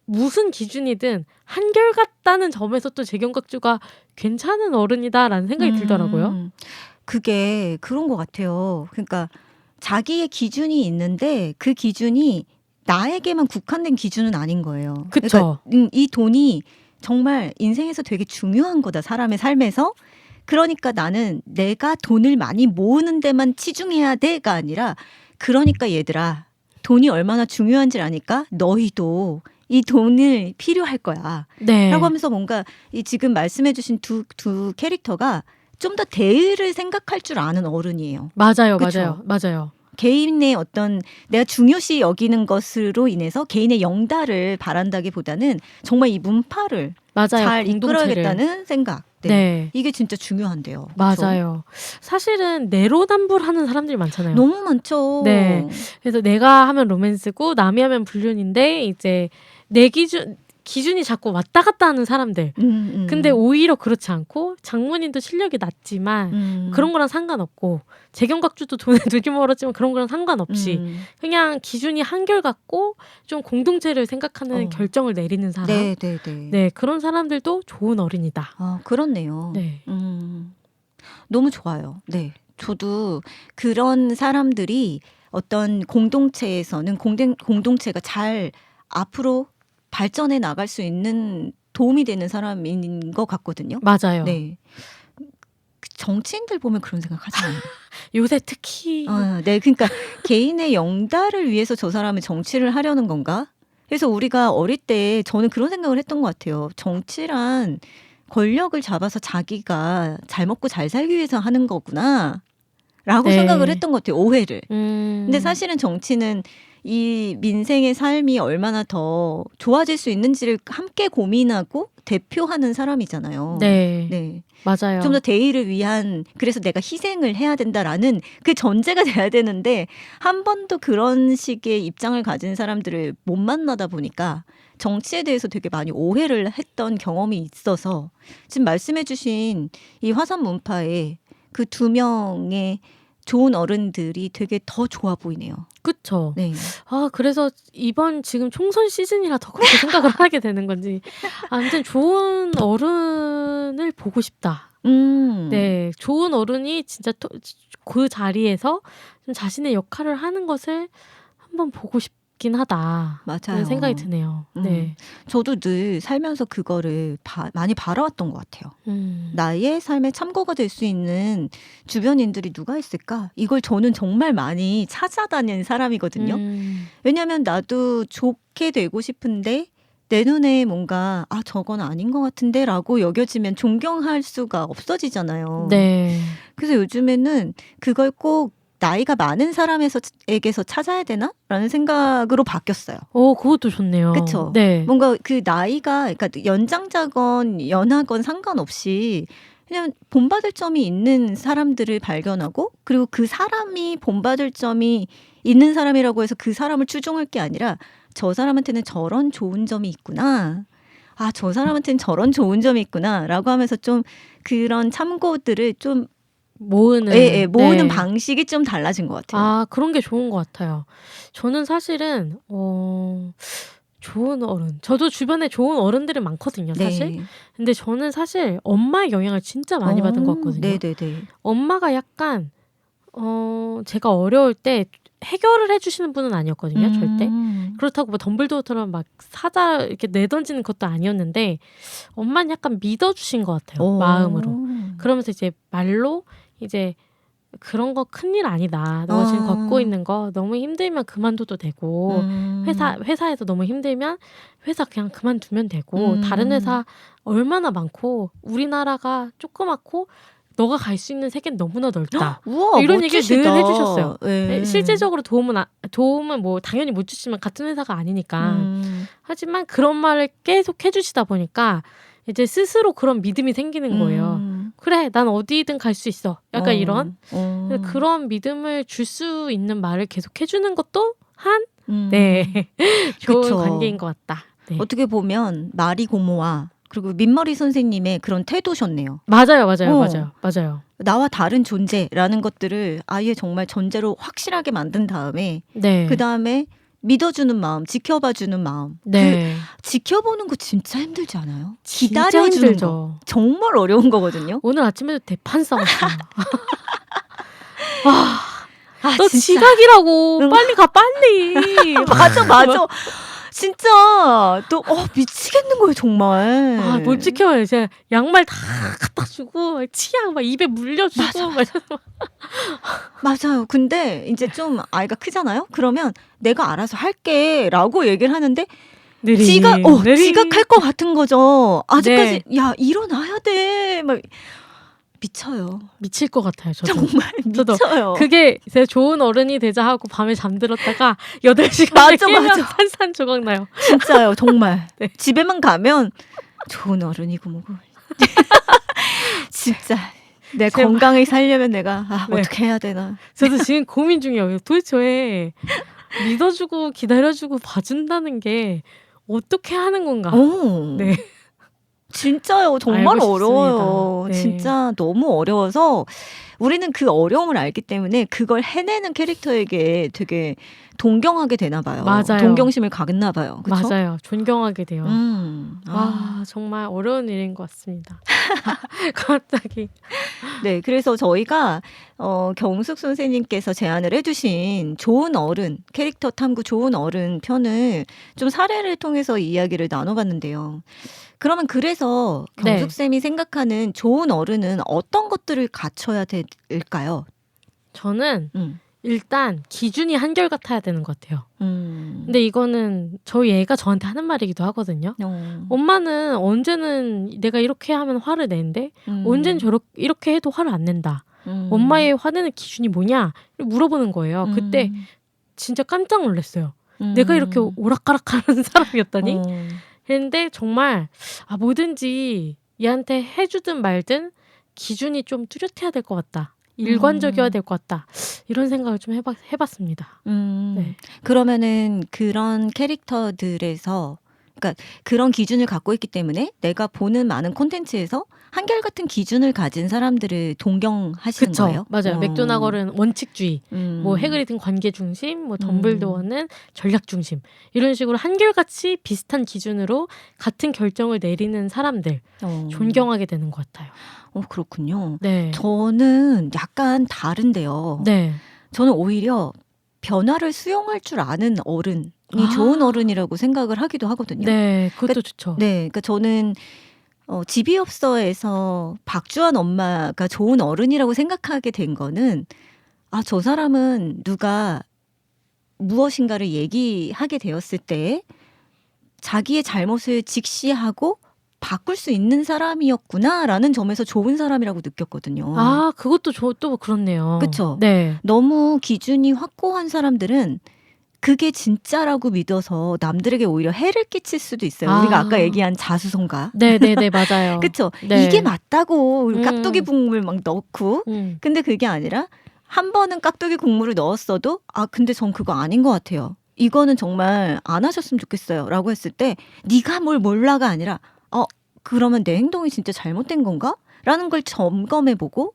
무슨 기준이든 한결같다는 점에서 또 재경각주가 괜찮은 어른이다라는 생각이 들더라고요. 그게 그런 것 같아요. 그러니까 자기의 기준이 있는데 그 기준이 나에게만 국한된 기준은 아닌 거예요. 그쵸. 그러니까 이 돈이 정말 인생에서 되게 중요한 거다. 사람의 삶에서. 그러니까 나는 내가 돈을 많이 모으는 데만 치중해야 돼가 아니라 그러니까 얘들아 돈이 얼마나 중요한지 아니까 너희도 이 돈을 필요할 거야. 네. 라고 하면서 뭔가 이 지금 말씀해 주신 두 캐릭터가 좀 더 대의를 생각할 줄 아는 어른이에요. 맞아요. 그쵸? 맞아요. 개인의 어떤 내가 중요시 여기는 것으로 인해서 개인의 영달을 바란다기보다는 정말 이 문파를 맞아요. 잘 공동체를. 이끌어야겠다는 생각. 네. 이게 진짜 중요한데요. 그쵸? 맞아요. 사실은 내로남불하는 사람들이 많잖아요. 너무 많죠. 네. 그래서 내가 하면 로맨스고 남이 하면 불륜인데 이제 내 기준이 자꾸 왔다 갔다 하는 사람들. 근데 오히려 그렇지 않고 장문인도 실력이 낮지만 그런 거랑 상관없고 재경각주도 돈에 눈이 멀었지만 그런 거랑 상관없이 그냥 기준이 한결같고 좀 공동체를 생각하는 결정을 내리는 사람. 네, 그런 사람들도 좋은 어른이다. 그렇네요. 네. 너무 좋아요. 네. 저도 그런 사람들이 어떤 공동체에서는 공동체가 잘 앞으로 발전해 나갈 수 있는 도움이 되는 사람인 것 같거든요. 맞아요. 네. 정치인들 보면 그런 생각 하잖아요. 요새 특히 네. 그러니까 개인의 영달을 위해서 저 사람은 정치를 하려는 건가? 그래서 우리가 어릴 때 저는 그런 생각을 했던 것 같아요. 정치란 권력을 잡아서 자기가 잘 먹고 잘 살기 위해서 하는 거구나 라고 네. 생각을 했던 것 같아요. 오해를. 근데 사실은 정치는 이 민생의 삶이 얼마나 더 좋아질 수 있는지를 함께 고민하고 대표하는 사람이잖아요. 네. 네. 맞아요. 좀 더 대의를 위한 그래서 내가 희생을 해야 된다라는 그 전제가 돼야 되는데 한 번도 그런 식의 입장을 가진 사람들을 못 만나다 보니까 정치에 대해서 되게 많이 오해를 했던 경험이 있어서 지금 말씀해 주신 이 화산 문파의 그 2명의 좋은 어른들이 되게 더 좋아 보이네요. 그쵸. 네. 아 그래서 이번 지금 총선 시즌이라 더 그렇게 생각을 하게 되는 건지 아무튼 좋은 어른을 보고 싶다. 네. 좋은 어른이 진짜 그 자리에서 좀 자신의 역할을 하는 것을 한번 보고 싶긴 하다. 맞아요. 그런 생각이 드네요. 네. 저도 늘 살면서 그거를 많이 바라왔던 것 같아요. 나의 삶의 참고가 될 수 있는 주변인들이 누가 있을까? 이걸 저는 정말 많이 찾아다니는 사람이거든요. 왜냐하면 나도 좋게 되고 싶은데 내 눈에 뭔가 저건 아닌 것 같은데 라고 여겨지면 존경할 수가 없어지잖아요. 네. 그래서 요즘에는 그걸 꼭 나이가 많은 사람에게서 찾아야 되나? 라는 생각으로 바뀌었어요. 그것도 좋네요. 그쵸? 네. 뭔가 그 나이가 그러니까 연장자건 연하건 상관없이 그냥 본받을 점이 있는 사람들을 발견하고 그리고 그 사람이 본받을 점이 있는 사람이라고 해서 그 사람을 추종할 게 아니라 저 사람한테는 저런 좋은 점이 있구나. 저 사람한테는 저런 좋은 점이 있구나. 라고 하면서 좀 그런 참고들을 좀 모으는 네. 방식이 좀 달라진 것 같아요. 그런 게 좋은 것 같아요. 저는 사실은 좋은 어른. 저도 주변에 좋은 어른들이 많거든요, 사실. 네. 근데 저는 사실 엄마의 영향을 진짜 많이 받은 것 같거든요. 네네네. 엄마가 약간 제가 어려울 때 해결을 해주시는 분은 아니었거든요, 절대. 그렇다고 뭐 덤블도어처럼 막 사자 이렇게 내던지는 것도 아니었는데 엄마는 약간 믿어주신 것 같아요, 마음으로. 그러면서 이제 말로 이제 그런 거 큰일 아니다. 너가 지금 겪고 있는 거 너무 힘들면 그만둬도 되고 회사에서 너무 힘들면 회사 그냥 그만두면 되고 다른 회사 얼마나 많고 우리나라가 조그맣고 너가 갈 수 있는 세계는 너무나 넓다. 우와, 이런 멋지시다. 얘기를 늘 해주셨어요. 네. 실제적으로 도움은 뭐 당연히 못 주시면 같은 회사가 아니니까. 하지만 그런 말을 계속 해주시다 보니까 이제 스스로 그런 믿음이 생기는 거예요. 그래, 난 어디든 갈 수 있어. 약간 이런 그런 믿음을 줄 수 있는 말을 계속 해주는 것도 네 좋은 그쵸. 관계인 것 같다. 네. 어떻게 보면 마리 고모와 그리고 민머리 선생님의 그런 태도셨네요. 맞아요. 나와 다른 존재라는 것들을 아예 정말 전제로 확실하게 만든 다음에 네. 그 다음에 믿어주는 마음, 지켜봐주는 마음. 네. 지켜보는 거 진짜 힘들지 않아요? 진짜 기다려주는 힘들죠. 거 정말 어려운 거거든요. 오늘 아침에도 대판 싸웠어요. 너 진짜. 지각이라고. 빨리 가, 빨리. 맞아. 진짜 너 미치겠는 거예요 정말. 뭘 지켜요. 이제 양말 다 갖다 주고 치약 막 입에 물려주고 맞아요. 근데 이제 좀 아이가 크잖아요. 그러면 내가 알아서 할게라고 얘기를 하는데 지각할 것 같은 거죠. 아직까지 야 일어나야 돼. 막 미쳐요. 미칠 것 같아요. 저도. 정말 미쳐요. 그게 제 좋은 어른이 되자 하고 밤에 잠들었다가 8시간을 깨면 산산조각 나요. 진짜요. 정말. 네. 집에만 가면 좋은 어른이고 뭐고. 진짜 내 건강을 살려면 내가 어떻게 해야 되나. 저도 지금 고민 중이에요. 도대체 왜 믿어주고 기다려주고 봐준다는 게 어떻게 하는 건가. 네. 진짜요. 정말 어려워요. 네. 진짜 너무 어려워서 우리는 그 어려움을 알기 때문에 그걸 해내는 캐릭터에게 되게 동경하게 되나 봐요. 맞아요. 동경심을 갖나 봐요. 그쵸? 맞아요. 존경하게 돼요. 정말 어려운 일인 것 같습니다. 갑자기. 네, 그래서 저희가 경숙 선생님께서 제안을 해주신 좋은 어른, 캐릭터 탐구 좋은 어른 편을 좀 사례를 통해서 이야기를 나눠봤는데요. 그러면 그래서 경숙쌤이 생각하는 좋은 어른은 어떤 것들을 갖춰야 될까요? 저는 일단 기준이 한결같아야 되는 것 같아요. 음. 근데 이거는 저희 애가 저한테 하는 말이기도 하거든요. 엄마는 언제는 내가 이렇게 하면 화를 내는데 언제는 이렇게 해도 화를 안 낸다. 엄마의 화내는 기준이 뭐냐? 물어보는 거예요. 그때 진짜 깜짝 놀랐어요. 내가 이렇게 오락가락하는 사람이었다니? 했는데 정말 뭐든지 얘한테 해주든 말든 기준이 좀 뚜렷해야 될 것 같다. 일관적이어야 될 것 같다. 이런 생각을 좀 해봤습니다. 네. 그러면은 그런 캐릭터들에서 그러니까 그런 기준을 갖고 있기 때문에 내가 보는 많은 콘텐츠에서 한결같은 기준을 가진 사람들을 동경하시는 그쵸. 거예요? 맞아요. 맥도나걸은 원칙주의, 뭐 해그리드는 관계 중심, 뭐 덤블도어는 전략 중심 이런 식으로 한결같이 비슷한 기준으로 같은 결정을 내리는 사람들 존경하게 되는 것 같아요. 그렇군요. 네. 저는 약간 다른데요. 네. 저는 오히려 변화를 수용할 줄 아는 어른이 좋은 어른이라고 생각을 하기도 하거든요. 네, 그것도 좋죠. 네, 그러니까 저는 집이업소에서 박주한 엄마가 좋은 어른이라고 생각하게 된 거는 저 사람은 누가 무엇인가를 얘기하게 되었을 때 자기의 잘못을 직시하고 바꿀 수 있는 사람이었구나라는 점에서 좋은 사람이라고 느꼈거든요. 그것도 또 그렇네요. 그쵸? 네. 너무 기준이 확고한 사람들은 그게 진짜라고 믿어서 남들에게 오히려 해를 끼칠 수도 있어요. 우리가 아까 얘기한 자수성가. 네네네, 맞아요. 그쵸? 네. 이게 맞다고 깍두기 국물 막 넣고 근데 그게 아니라 한 번은 깍두기 국물을 넣었어도 근데 전 그거 아닌 것 같아요. 이거는 정말 안 하셨으면 좋겠어요. 라고 했을 때 네가 뭘 몰라가 아니라 그러면 내 행동이 진짜 잘못된 건가? 라는 걸 점검해보고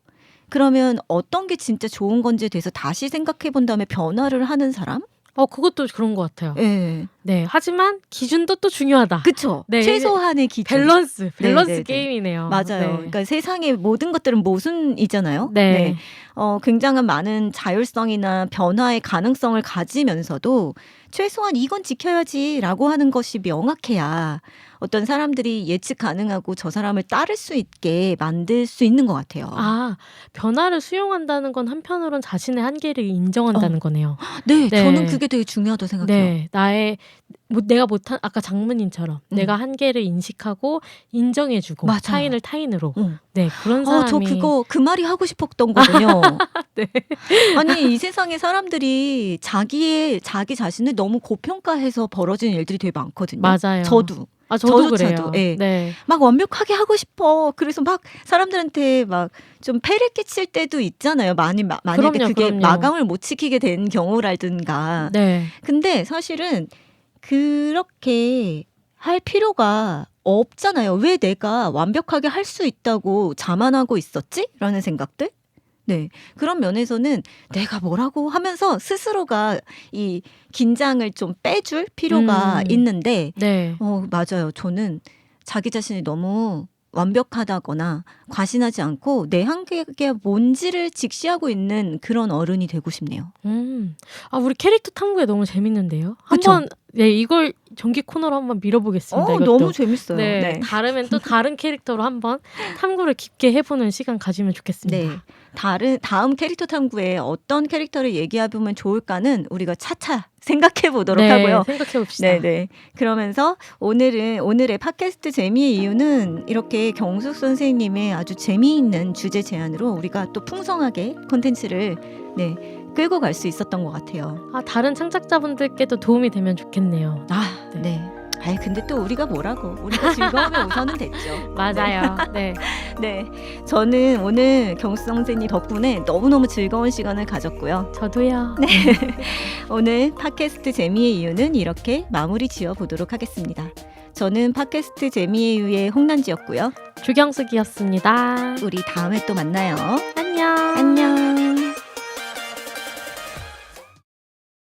그러면 어떤 게 진짜 좋은 건지에 대해서 다시 생각해본 다음에 변화를 하는 사람? 그것도 그런 것 같아요. 네. 네. 하지만 기준도 또 중요하다. 그쵸. 네. 최소한의 기준. 밸런스 네네네. 게임이네요. 맞아요. 네. 그러니까 세상의 모든 것들은 모순이잖아요. 네. 굉장한 많은 자율성이나 변화의 가능성을 가지면서도 최소한 이건 지켜야지라고 하는 것이 명확해야 어떤 사람들이 예측 가능하고 저 사람을 따를 수 있게 만들 수 있는 것 같아요. 변화를 수용한다는 건 한편으론 자신의 한계를 인정한다는 거네요. 네, 네. 저는 그게 되게 중요하다고 생각해요. 네, 내가 못한 아까 장모님처럼 내가 한계를 인식하고 인정해주고 맞아요. 타인을 타인으로 네, 그런 사람이 저 그 말이 하고 싶었던 거군요. 네. 아니 이 세상에 사람들이 자기 자신을 너무 고평가해서 벌어지는 일들이 되게 많거든요. 맞아요. 저도 저도 저조차도, 그래요. 예. 네. 막 완벽하게 하고 싶어. 그래서 막 사람들한테 막 좀 폐를 끼칠 때도 있잖아요. 만약에 그게 그럼요. 마감을 못 지키게 된 경우라든가. 네. 근데 사실은 그렇게 할 필요가 없잖아요. 왜 내가 완벽하게 할 수 있다고 자만하고 있었지? 라는 생각들? 네. 그런 면에서는 내가 뭐라고 하면서 스스로가 이 긴장을 좀 빼줄 필요가 있는데, 네. 맞아요. 저는 자기 자신이 너무 완벽하다거나 과신하지 않고 내 한계가 뭔지를 직시하고 있는 그런 어른이 되고 싶네요. 우리 캐릭터 탐구에 너무 재밌는데요. 그쵸? 한번 이걸 정기 코너로 한번 밀어보겠습니다. 이것도. 너무 재밌어요. 네. 네. 다르면 또 다른 캐릭터로 한번 탐구를 깊게 해보는 시간 가지면 좋겠습니다. 네. 다음 캐릭터 탐구에 어떤 캐릭터를 얘기해보면 좋을까는 우리가 차차 생각해 보도록 하고요. 생각해 봅시다. 네네. 그러면서 오늘의 팟캐스트 재미의 이유는 이렇게 경숙 선생님의 아주 재미있는 주제 제안으로 우리가 또 풍성하게 콘텐츠를 끌고 갈 수 있었던 것 같아요. 다른 창작자분들께도 도움이 되면 좋겠네요. 네. 근데 또 우리가 뭐라고. 우리가 즐거우면 우선은 됐죠. 맞아요. 네. 네. 저는 오늘 경수 선생님 덕분에 너무너무 즐거운 시간을 가졌고요. 저도요. 네. 오늘 팟캐스트 재미의 이유는 이렇게 마무리 지어 보도록 하겠습니다. 저는 팟캐스트 재미의 이유의 홍난지였고요. 주경숙이었습니다. 우리 다음에 또 만나요. 안녕. 안녕.